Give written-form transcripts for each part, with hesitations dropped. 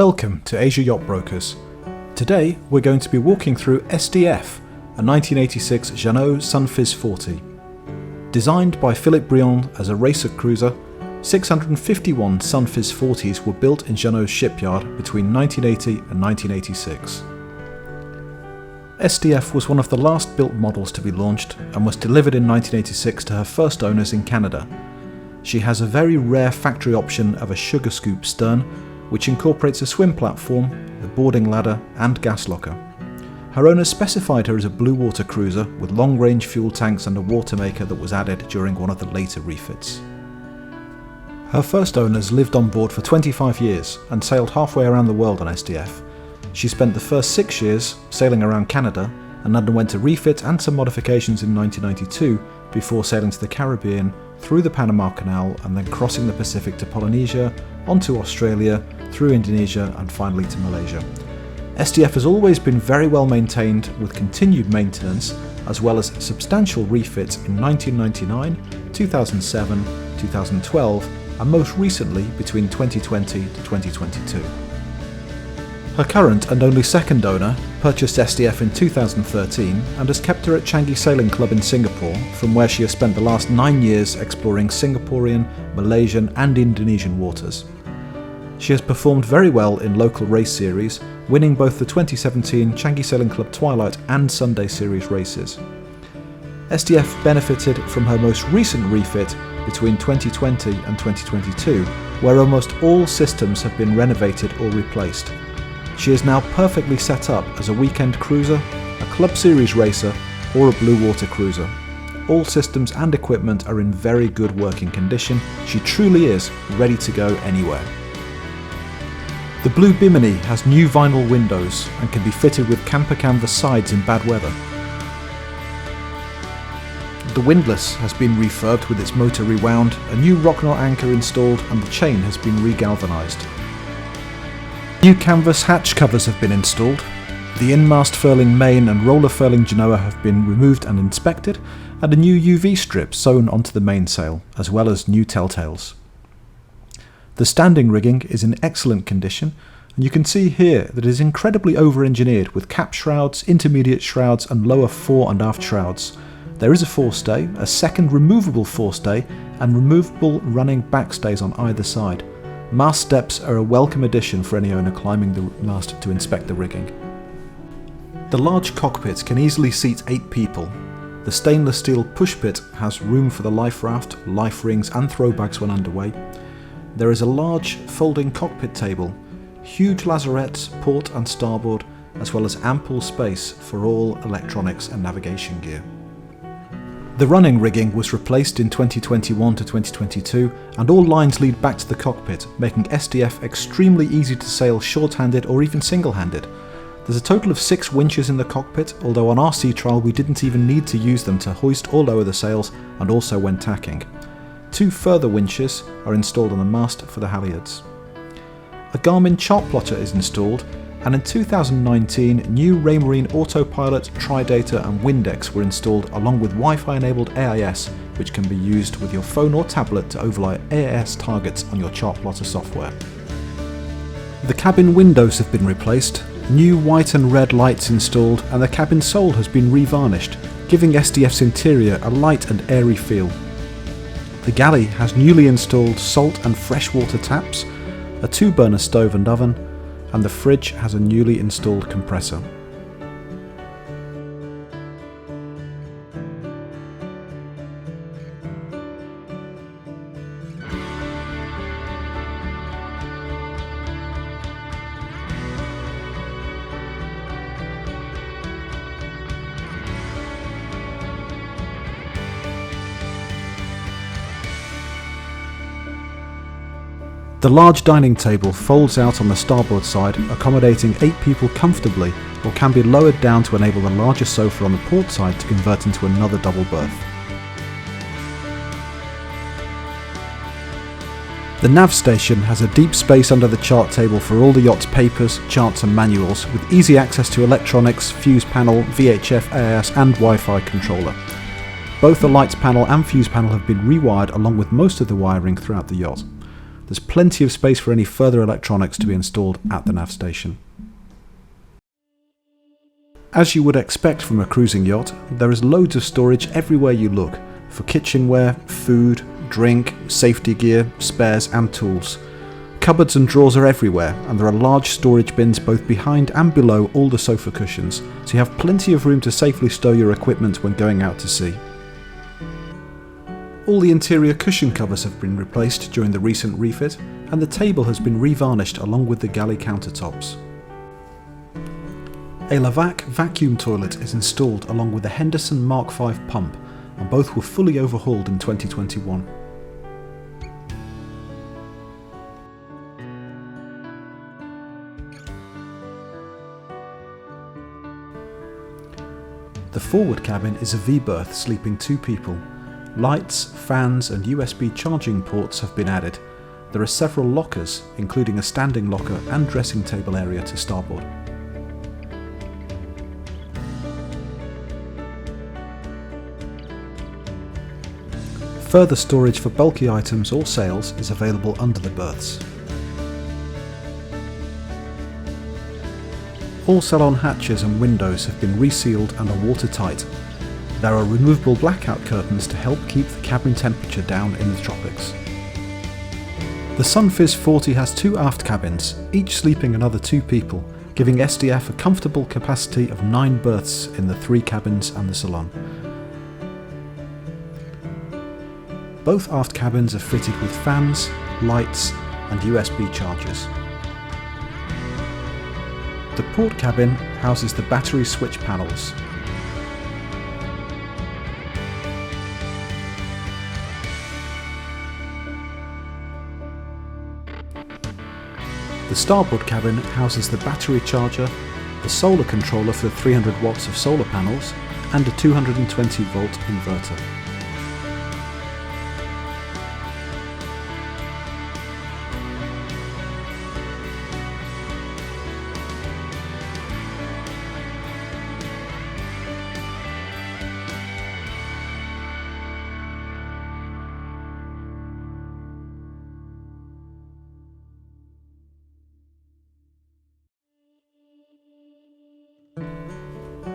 Welcome to Asia Yacht Brokers. Today we're going to be walking through SDF, a 1986 Jeanneau Sun Fizz 40. Designed by Philippe Briand as a racer cruiser, 651 Sun Fizz 40s were built in Jeanneau's shipyard between 1980 and 1986. SDF was one of the last built models to be launched and was delivered in 1986 to her first owners in Canada. She has a very rare factory option of a sugarscoop stern, which incorporates a swim platform, a boarding ladder and gas locker. Her owners specified her as a bluewater cruiser with long-range fuel tanks and a water maker that was added during one of the later refits. Her first owners lived on board for 25 years and sailed halfway around the world on SDF. She spent the first 6 years sailing around Canada and underwent a refit and some modifications in 1992 before sailing to the Caribbean, through the Panama Canal and then crossing the Pacific to Polynesia, onto Australia, through Indonesia and finally to Malaysia. SDF has always been very well maintained with continued maintenance as well as substantial refits in 1999, 2007, 2012 and most recently between 2020 to 2022. Her current and only second owner purchased SDF in 2013 and has kept her at Changi Sailing Club in Singapore, from where she has spent the last 9 years exploring Singaporean, Malaysian and Indonesian waters. She has performed very well in local race series, winning both the 2017 Changi Sailing Club Twilight and Sunday Series races. SDF benefited from her most recent refit between 2020 and 2022, where almost all systems have been renovated or replaced. She is now perfectly set up as a weekend cruiser, a club series racer or a blue water cruiser. All systems and equipment are in very good working condition. She truly is ready to go anywhere. The Blue Bimini has new vinyl windows and can be fitted with camper canvas sides in bad weather. The windlass has been refurbed with its motor rewound, a new rock knot anchor installed and the chain has been re-galvanized. New canvas hatch covers have been installed, the in-mast furling main and roller furling genoa have been removed and inspected, and a new UV strip sewn onto the mainsail, as well as new telltales. The standing rigging is in excellent condition, and you can see here that it is incredibly over-engineered with cap shrouds, intermediate shrouds and lower fore and aft shrouds. There is a forestay, a second removable forestay, and removable running backstays on either side. Mast steps are a welcome addition for any owner climbing the mast to inspect the rigging. The large cockpit can easily seat 8 people. The stainless steel pushpit has room for the life raft, life rings and throw bags when underway. There is a large folding cockpit table, huge lazarettes port and starboard, as well as ample space for all electronics and navigation gear. The running rigging was replaced in 2021 to 2022 and all lines lead back to the cockpit, making SDF extremely easy to sail short-handed or even single-handed. There's a total of 6 winches in the cockpit, although on our sea trial we didn't even need to use them to hoist or lower the sails and also when tacking. 2 further winches are installed on the mast for the halyards. A Garmin chart plotter is installed, and in 2019 new Raymarine Autopilot, Tridata and Windex were installed along with Wi-Fi enabled AIS, which can be used with your phone or tablet to overlay AIS targets on your chart plotter software. The cabin windows have been replaced, new white and red lights installed and the cabin sole has been revarnished, giving SDF's interior a light and airy feel. The galley has newly installed salt and freshwater taps, a 2-burner stove and oven, and the fridge has a newly installed compressor. The large dining table folds out on the starboard side, accommodating 8 people comfortably, or can be lowered down to enable the larger sofa on the port side to convert into another double berth. The nav station has a deep space under the chart table for all the yacht's papers, charts and manuals, with easy access to electronics, fuse panel, VHF, AIS and Wi-Fi controller. Both the lights panel and fuse panel have been rewired along with most of the wiring throughout the yacht. There's plenty of space for any further electronics to be installed at the nav station. As you would expect from a cruising yacht, there is loads of storage everywhere you look, for kitchenware, food, drink, safety gear, spares and tools. Cupboards and drawers are everywhere, and there are large storage bins both behind and below all the sofa cushions, so you have plenty of room to safely stow your equipment when going out to sea. All the interior cushion covers have been replaced during the recent refit, and the table has been revarnished along with the galley countertops. A Lavac vacuum toilet is installed along with the Henderson Mark V pump, and both were fully overhauled in 2021. The forward cabin is a V-berth sleeping 2 people. Lights, fans and USB charging ports have been added. There are several lockers, including a standing locker and dressing table area to starboard. Further storage for bulky items or sails is available under the berths. All salon hatches and windows have been resealed and are watertight. There are removable blackout curtains to help keep the cabin temperature down in the tropics. The Sun Fizz 40 has 2 aft cabins, each sleeping another 2 people, giving SDF a comfortable capacity of 9 berths in the 3 cabins and the salon. Both aft cabins are fitted with fans, lights and USB chargers. The port cabin houses the battery switch panels. The starboard cabin houses the battery charger, the solar controller for 300 watts of solar panels, and a 220 volt inverter.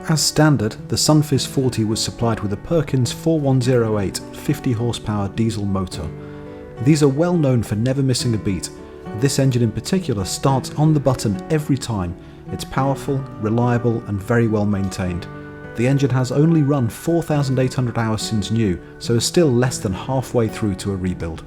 As standard, the Sun Fizz 40 was supplied with a Perkins 4108 50 horsepower diesel motor. These are well known for never missing a beat. This engine in particular starts on the button every time. It's powerful, reliable and very well maintained. The engine has only run 4,800 hours since new, so is still less than halfway through to a rebuild.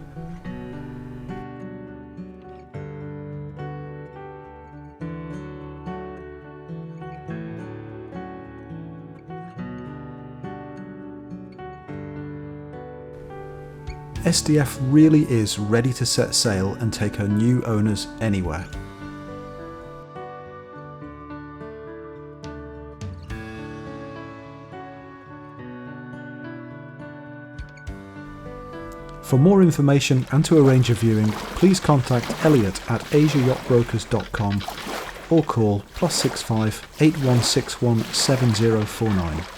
SDF really is ready to set sail and take her new owners anywhere. For more information and to arrange a viewing, please contact Elliot at asiayachtbrokers.com or call +65 8161 7049.